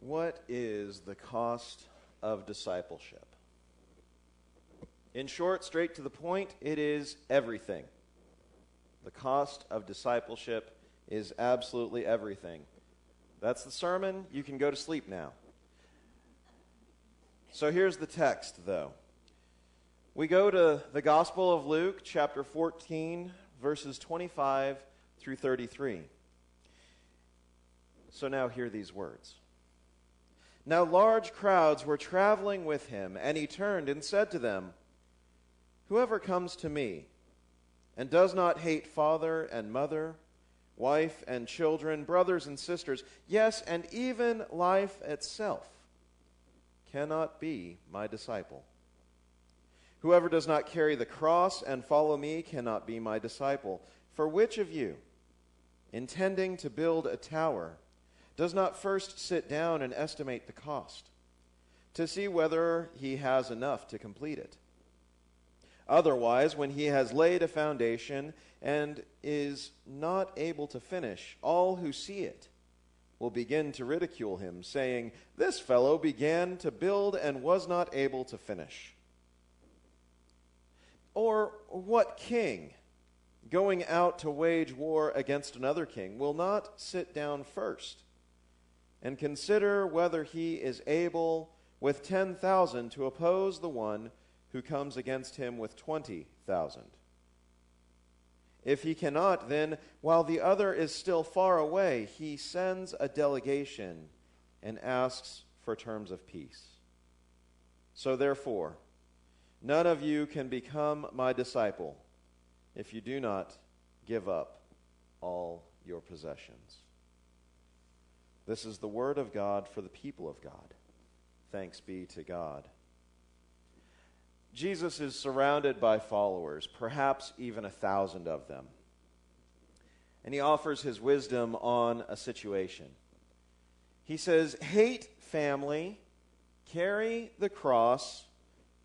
What is the cost of discipleship? In short, straight to the point, it is everything. The cost of discipleship is absolutely everything. That's the sermon. You can go to sleep now. So here's the text, though. We go to the Gospel of Luke, chapter 14, verses 25 through 33. So now hear these words. Now large crowds were traveling with him, and he turned and said to them, "Whoever comes to me and does not hate father and mother, wife and children, brothers and sisters, yes, and even life itself, cannot be my disciple. Whoever does not carry the cross and follow me cannot be my disciple. For which of you, intending to build a tower, does not first sit down and estimate the cost, to see whether he has enough to complete it? Otherwise, when he has laid a foundation and is not able to finish, all who see it will begin to ridicule him, saying, 'This fellow began to build and was not able to finish.' Or what king, going out to wage war against another king, will not sit down first and consider whether he is able with 10,000 to oppose the one who comes against him with 20,000? If he cannot, then, while the other is still far away, he sends a delegation and asks for terms of peace. So therefore, none of you can become my disciple if you do not give up all your possessions." This is the word of God for the people of God. Thanks be to God. Jesus is surrounded by followers, perhaps even 1,000 of them. And he offers his wisdom on a situation. He says, hate family, carry the cross,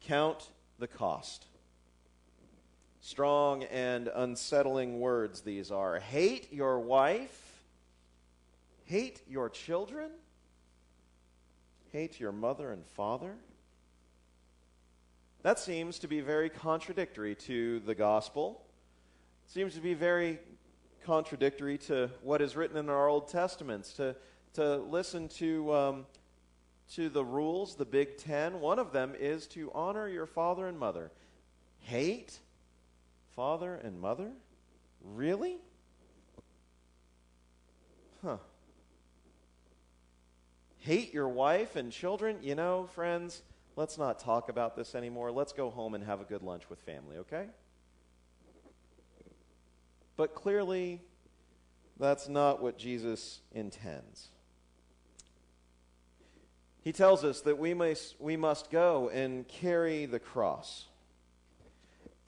count the cost. Strong and unsettling words these are. Hate your wife, hate your children, hate your mother and father. That seems to be very contradictory to the gospel. It seems to be very contradictory to what is written in our Old Testaments. To listen to the rules, the Big Ten. One of them is to honor your father and mother. Hate father and mother? Really? Huh. Hate your wife and children? You know, friends, let's not talk about this anymore. Let's go home and have a good lunch with family, okay? But clearly, that's not what Jesus intends. He tells us that we must go and carry the cross.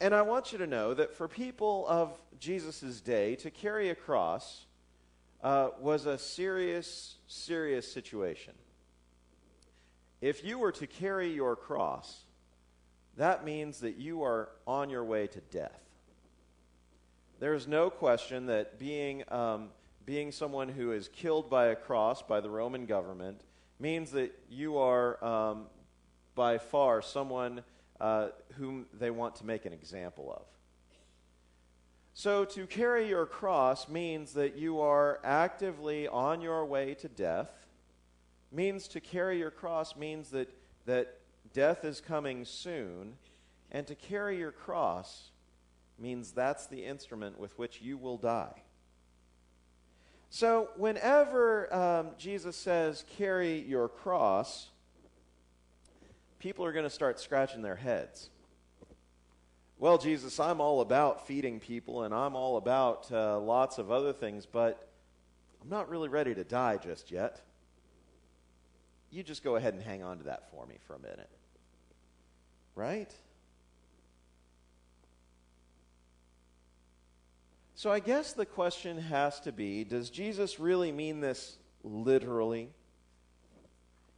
And I want you to know that for people of Jesus' day, to carry a cross was a serious, serious situation. If you were to carry your cross, that means that you are on your way to death. There is no question that being someone who is killed by a cross by the Roman government means that you are by far someone whom they want to make an example of. So to carry your cross means that you are actively on your way to death. Means to carry your cross means that death is coming soon. And to carry your cross means that's the instrument with which you will die. So whenever Jesus says, carry your cross, people are going to start scratching their heads. Well, Jesus, I'm all about feeding people and I'm all about lots of other things, but I'm not really ready to die just yet. You just go ahead and hang on to that for me for a minute. Right? So I guess the question has to be, does Jesus really mean this literally?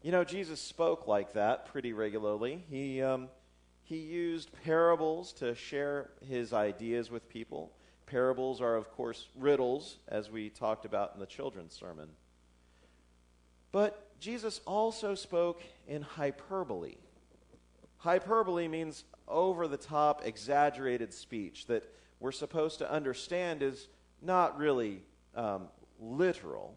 You know, Jesus spoke like that pretty regularly. He used parables to share his ideas with people. Parables are, of course, riddles, as we talked about in the children's sermon. But Jesus also spoke in hyperbole. Hyperbole means over-the-top, exaggerated speech that we're supposed to understand is not really literal.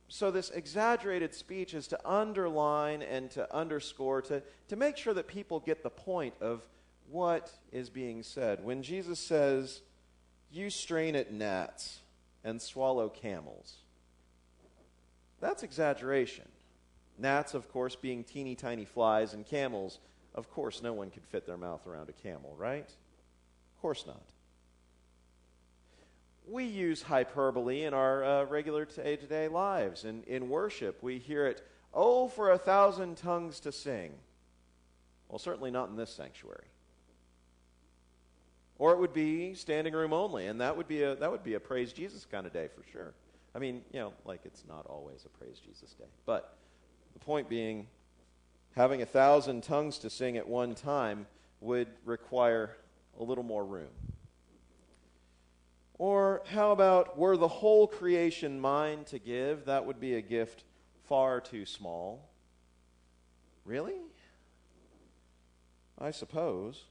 So this exaggerated speech is to underline and to underscore, to make sure that people get the point of what is being said. When Jesus says, "You strain at gnats and swallow camels," that's exaggeration. Gnats, of course, being teeny tiny flies, and camels, of course, no one could fit their mouth around a camel, right? Of course not. We use hyperbole in our regular day-to-day lives. In worship, we hear it, "Oh, for 1,000 tongues to sing." Well, certainly not in this sanctuary. Or it would be standing room only, and that would be a praise Jesus kind of day for sure. I mean, like it's not always a praise Jesus day. But the point being, having 1,000 tongues to sing at one time would require a little more room. Or how about, were the whole creation mine to give? That would be a gift far too small. Really? I suppose.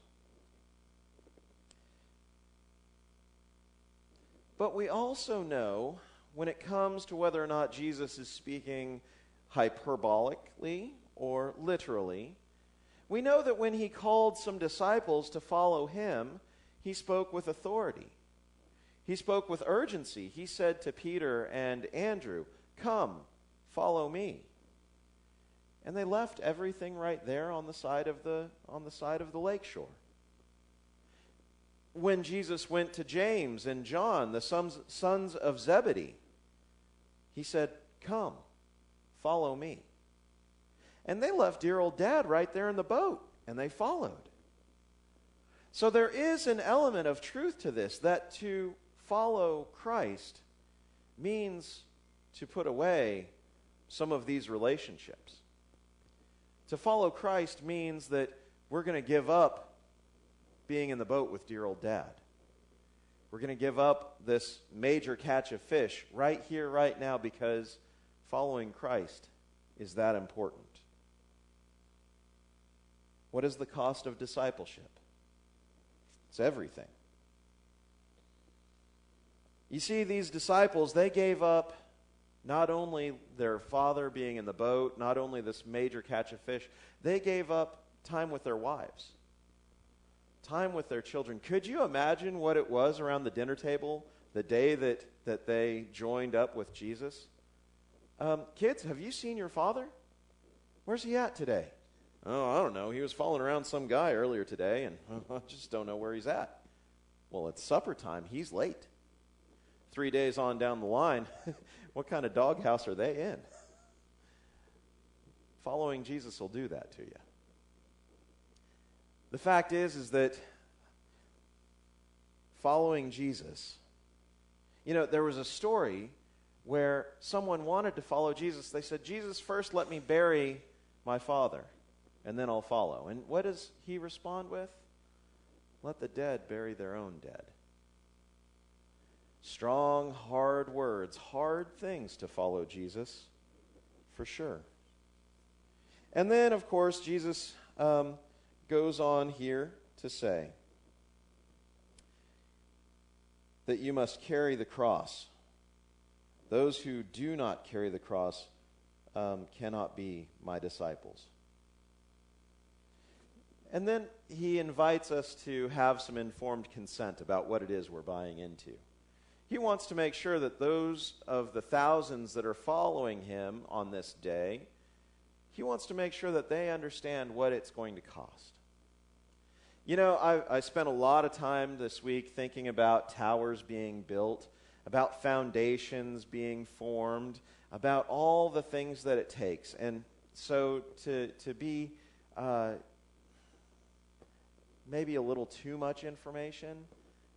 But we also know, when it comes to whether or not Jesus is speaking hyperbolically or literally, we know that when he called some disciples to follow him, he spoke with authority. He spoke with urgency. He said to Peter and Andrew, "Come, follow me." And they left everything right there on the side of the lakeshore. When Jesus went to James and John, the sons of Zebedee, he said, "Come, follow me." And they left dear old Dad right there in the boat, and they followed. So there is an element of truth to this, that to follow Christ means to put away some of these relationships. To follow Christ means that we're going to give up being in the boat with dear old Dad. We're going to give up this major catch of fish right here, right now, because following Christ is that important. What is the cost of discipleship? It's everything. You see, these disciples, they gave up not only their father being in the boat, not only this major catch of fish, they gave up time with their wives, time with their children. Could you imagine what it was around the dinner table the day that they joined up with Jesus? Kids, have you seen your father? Where's he at today? Oh, I don't know. He was following around some guy earlier today, and I just don't know where he's at. Well, it's supper time. He's late. 3 days on down the line, what kind of doghouse are they in? Following Jesus will do that to you. The fact is that following Jesus, there was a story where someone wanted to follow Jesus. They said, "Jesus, first let me bury my father, and then I'll follow." And what does he respond with? "Let the dead bury their own dead." Strong, hard words, hard things to follow Jesus, for sure. And then, of course, Jesus goes on here to say that you must carry the cross. Those who do not carry the cross cannot be my disciples. And then he invites us to have some informed consent about what it is we're buying into. He wants to make sure that those of the thousands that are following him on this day, he wants to make sure that they understand what it's going to cost. I spent a lot of time this week thinking about towers being built, about foundations being formed, about all the things that it takes. And so to be maybe a little too much information,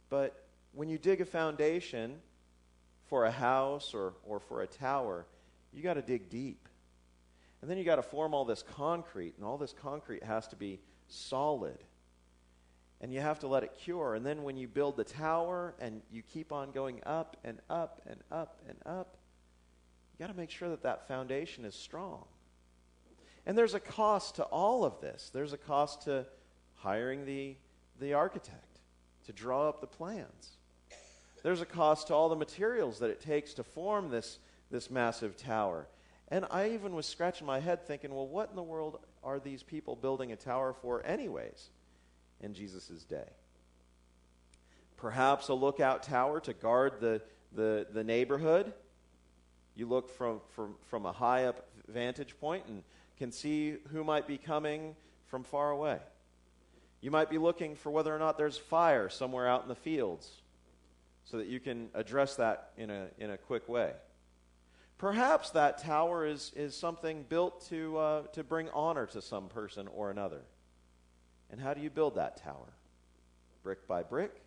but when you dig a foundation for a house or for a tower, you got to dig deep. And then you got to form all this concrete, and all this concrete has to be solid. And you have to let it cure. And then when you build the tower and you keep on going up and up and up and up, you got to make sure that that foundation is strong. And there's a cost to all of this. There's a cost to hiring the architect to draw up the plans. There's a cost to all the materials that it takes to form this massive tower. And I even was scratching my head thinking, well, what in the world are these people building a tower for anyways in Jesus' day? Perhaps a lookout tower to guard the neighborhood. You look from a high up vantage point and can see who might be coming from far away. You might be looking for whether or not there's fire somewhere out in the fields so that you can address that in a quick way. Perhaps that tower is something built to bring honor to some person or another. And how do you build that tower? Brick by brick,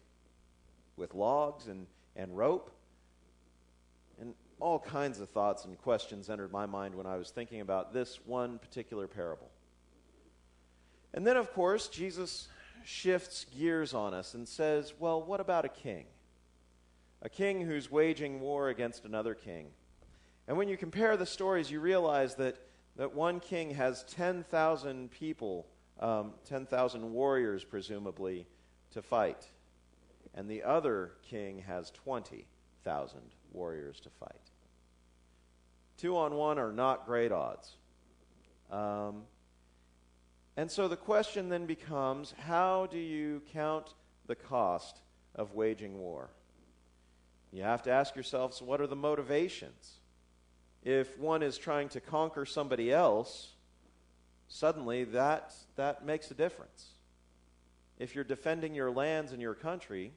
with logs and rope. And all kinds of thoughts and questions entered my mind when I was thinking about this one particular parable. And then, of course, Jesus shifts gears on us and says, well, what about a king? A king who's waging war against another king. And when you compare the stories, you realize that one king has 10,000 people, 10,000 warriors, presumably, to fight. And the other king has 20,000 warriors to fight. 2 on 1 are not great odds. And so the question then becomes, how do you count the cost of waging war? You have to ask yourselves, what are the motivations? If one is trying to conquer somebody else, suddenly that makes a difference. If you're defending your lands and your country,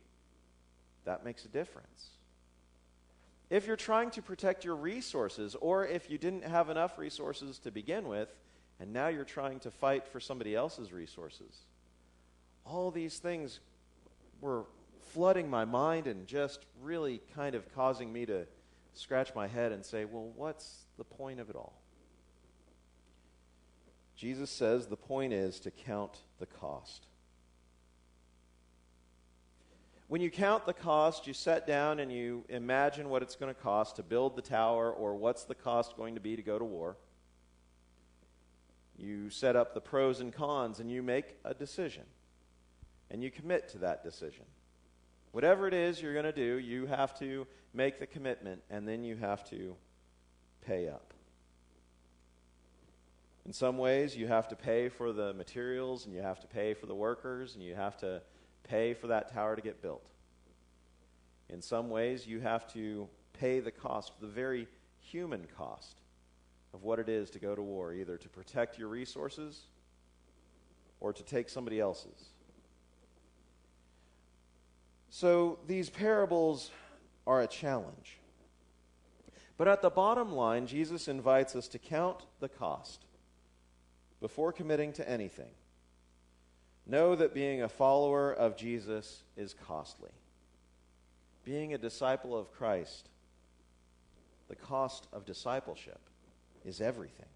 that makes a difference. If you're trying to protect your resources, or if you didn't have enough resources to begin with, and now you're trying to fight for somebody else's resources, all these things were flooding my mind and just really kind of causing me to scratch my head and say, well, what's the point of it all? Jesus says the point is to count the cost. When you count the cost, you sit down and you imagine what it's going to cost to build the tower, or what's the cost going to be to go to war. You set up the pros and cons and you make a decision. And you commit to that decision. Whatever it is you're going to do, you have to make the commitment, and then you have to pay up. In some ways, you have to pay for the materials, and you have to pay for the workers, and you have to pay for that tower to get built. In some ways, you have to pay the cost, the very human cost of what it is to go to war, either to protect your resources or to take somebody else's. So these parables are a challenge. But at the bottom line, Jesus invites us to count the cost before committing to anything. Know that being a follower of Jesus is costly. Being a disciple of Christ, the cost of discipleship is everything.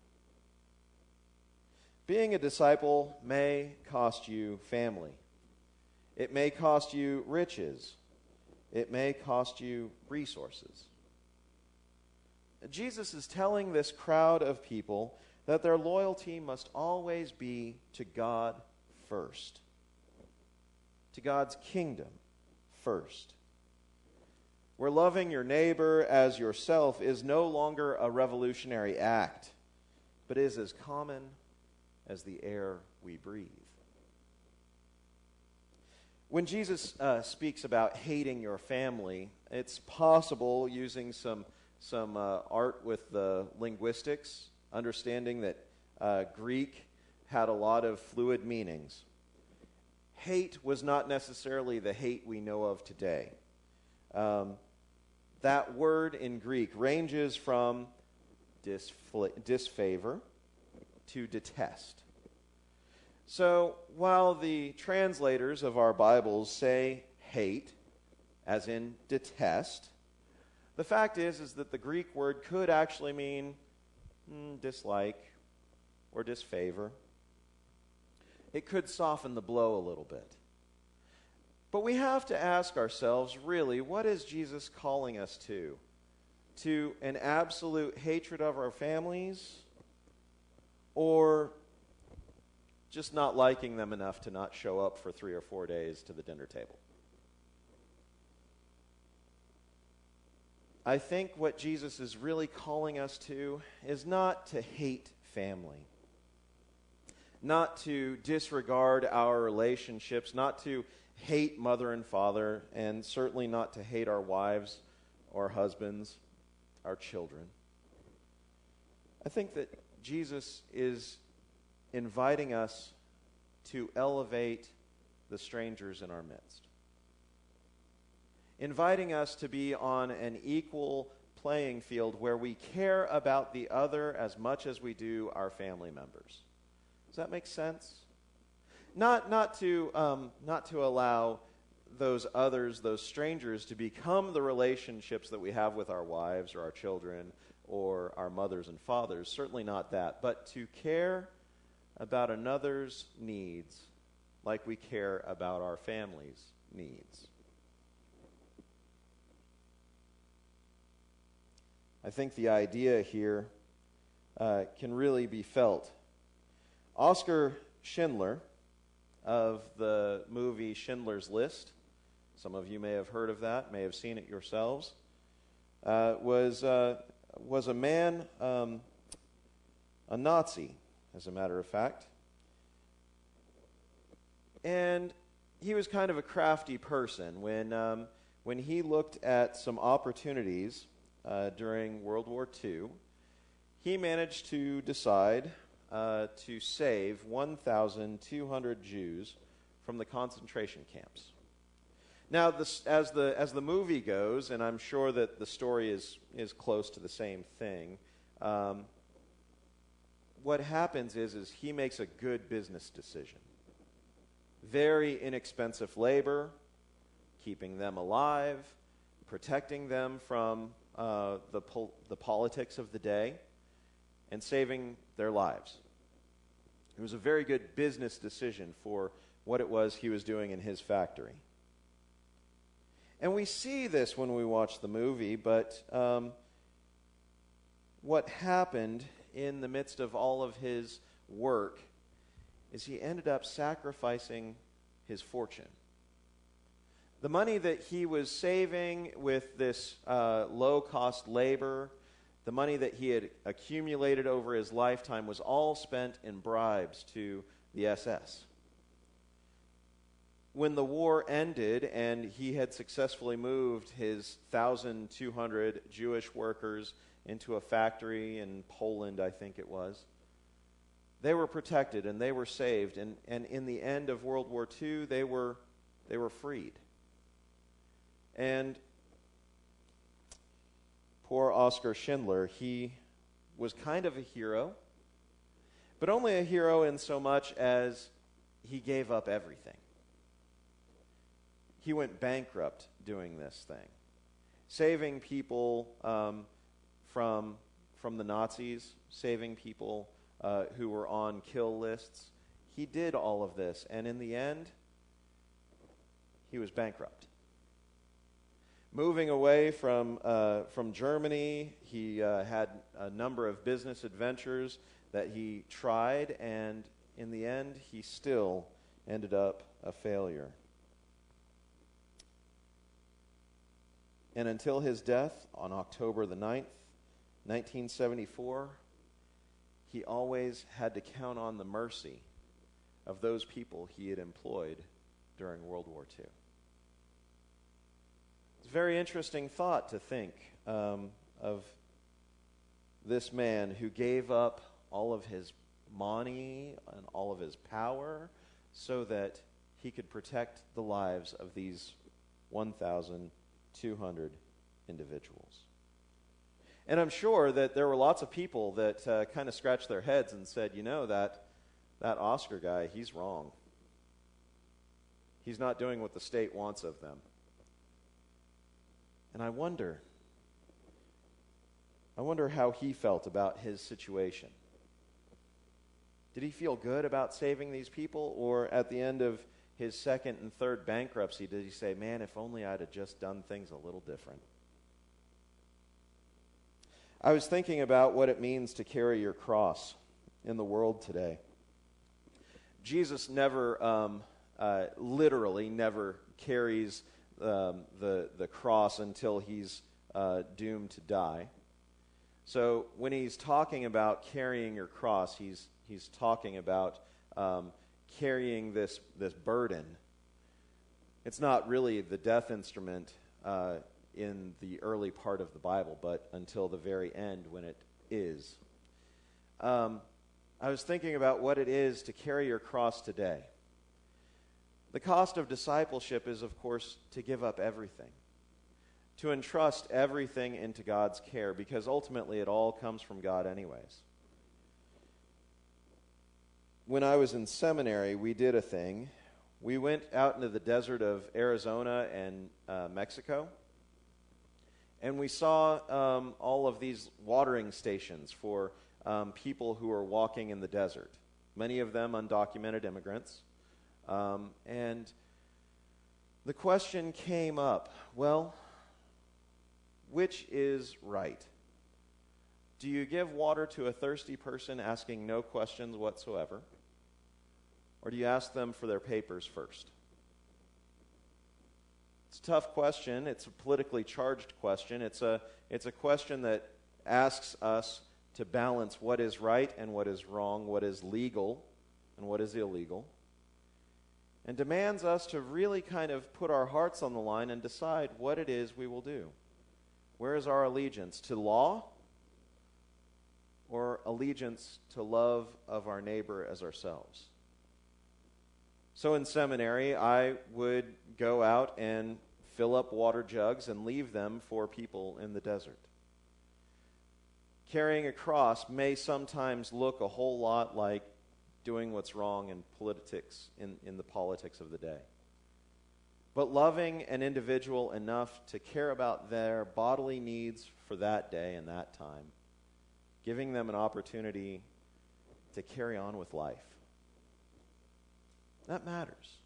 Being a disciple may cost you family. It may cost you riches. It may cost you resources. Jesus is telling this crowd of people that their loyalty must always be to God first, to God's kingdom first, where loving your neighbor as yourself is no longer a revolutionary act, but is as common as the air we breathe. When Jesus speaks about hating your family, it's possible, using some art with the linguistics, understanding that Greek had a lot of fluid meanings. Hate was not necessarily the hate we know of today. That word in Greek ranges from disfavor to detest. So while the translators of our Bibles say hate, as in detest, the fact is that the Greek word could actually mean dislike or disfavor. It could soften the blow a little bit. But we have to ask ourselves, really, what is Jesus calling us to to an absolute hatred of our families, or just not liking them enough to not show up for 3 or 4 days to the dinner table? I think what Jesus is really calling us to is not to hate family, not to disregard our relationships, not to hate mother and father, and certainly not to hate our wives or husbands, our children. I think that Jesus is inviting us to elevate the strangers in our midst, inviting us to be on an equal playing field where we care about the other as much as we do our family members. Does that make sense? Not to allow those others, those strangers, to become the relationships that we have with our wives or our children or our mothers and fathers. Certainly not that. But to care about another's needs like we care about our family's needs. I think the idea here can really be felt. Oskar Schindler, of the movie Schindler's List, some of you may have heard of that, may have seen it yourselves, was a man, a Nazi, as a matter of fact. And he was kind of a crafty person. When he looked at some opportunities during World War II, he managed to decide to save 1,200 Jews from the concentration camps. Now, as the movie goes, and I'm sure that the story is close to the same thing, what happens is he makes a good business decision. Very inexpensive labor, keeping them alive, protecting them from the politics of the day, and saving their lives. It was a very good business decision for what it was he was doing in his factory. And we see this when we watch the movie, but what happened in the midst of all of his work is he ended up sacrificing his fortune. The money that he was saving with this low-cost labor, the money that he had accumulated over his lifetime, was all spent in bribes to the SS. When the war ended and he had successfully moved his 1,200 Jewish workers into a factory in Poland, I think it was, they were protected and they were saved. And in the end of World War II, they were freed. And poor Oskar Schindler, he was kind of a hero, but only a hero in so much as he gave up everything. He went bankrupt doing this thing, saving people from the Nazis, saving people who were on kill lists. He did all of this, and in the end, he was bankrupt. Moving away from Germany, he had a number of business adventures that he tried, and in the end, he still ended up a failure. And until his death on October the 9th, 1974, he always had to count on the mercy of those people he had employed during World War II. It's a very interesting thought to think of this man who gave up all of his money and all of his power so that he could protect the lives of these 1,200 individuals. And I'm sure that there were lots of people that kind of scratched their heads and said, you know, that Oscar guy, he's wrong. He's not doing what the state wants of them. And I wonder how he felt about his situation. Did he feel good about saving these people? Or at the end of his second and third bankruptcy, did he say, man, if only I'd have just done things a little different? I was thinking about what it means to carry your cross in the world today. Jesus never, literally never carries the cross until he's doomed to die. So when he's talking about carrying your cross, he's talking about carrying this burden. It's not really the death instrument in the early part of the Bible, but until the very end when it is. I was thinking about what it is to carry your cross today. The cost of discipleship is, of course, to give up everything, to entrust everything into God's care, because ultimately it all comes from God anyways. When I was in seminary, we did a thing. We went out into the desert of Arizona and Mexico, and we saw all of these watering stations for people who are walking in the desert, many of them undocumented immigrants. And the question came up, well, which is right? Do you give water to a thirsty person asking no questions whatsoever? Or do you ask them for their papers first? It's a tough question. It's a politically charged question. It's a question that asks us to balance what is right and what is wrong, what is legal and what is illegal, and demands us to really kind of put our hearts on the line and decide what it is we will do. Where is our allegiance? To law or allegiance to love of our neighbor as ourselves? So in seminary, I would go out and fill up water jugs and leave them for people in the desert. Carrying a cross may sometimes look a whole lot like doing what's wrong in politics, in the politics of the day. But loving an individual enough to care about their bodily needs for that day and that time, giving them an opportunity to carry on with life. That matters.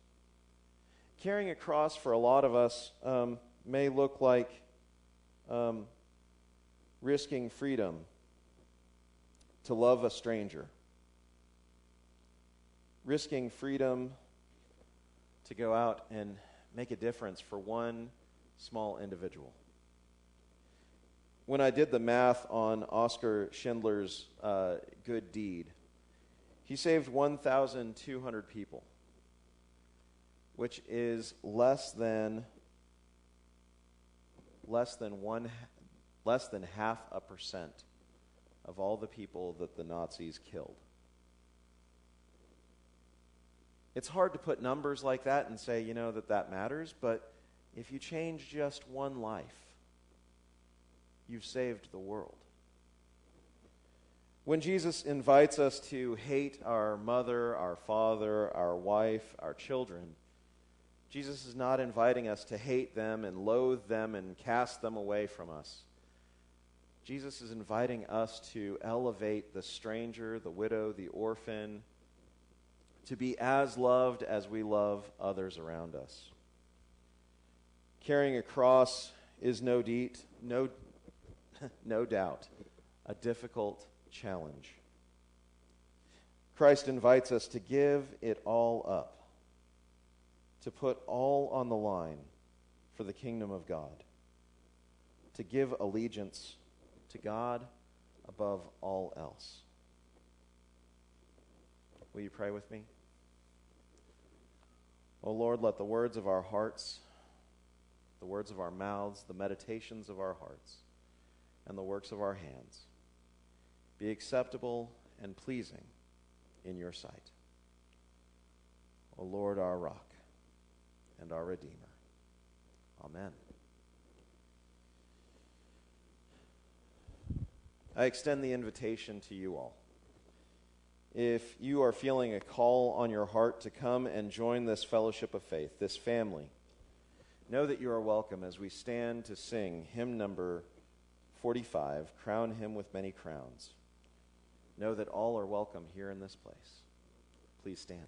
Carrying a cross for a lot of us may look like risking freedom to love a stranger. Risking freedom to go out and make a difference for one small individual. When I did the math on Oskar Schindler's good deed, he saved 1,200 people, which is less than 0.5% of all the people that the Nazis killed. It's hard to put numbers like that and say, that matters, but if you change just one life, you've saved the world. When Jesus invites us to hate our mother, our father, our wife, our children, Jesus is not inviting us to hate them and loathe them and cast them away from us. Jesus is inviting us to elevate the stranger, the widow, the orphan, to be as loved as we love others around us. Carrying a cross is no doubt a difficult challenge. Christ invites us to give it all up, to put all on the line for the kingdom of God, to give allegiance to God above all else. Will you pray with me? O Lord, let the words of our hearts, the words of our mouths, the meditations of our hearts, and the works of our hands be acceptable and pleasing in your sight. O Lord, our rock and our Redeemer. Amen. I extend the invitation to you all. If you are feeling a call on your heart to come and join this fellowship of faith, this family, know that you are welcome as we stand to sing hymn number 45, Crown Him with Many Crowns. Know that all are welcome here in this place. Please stand.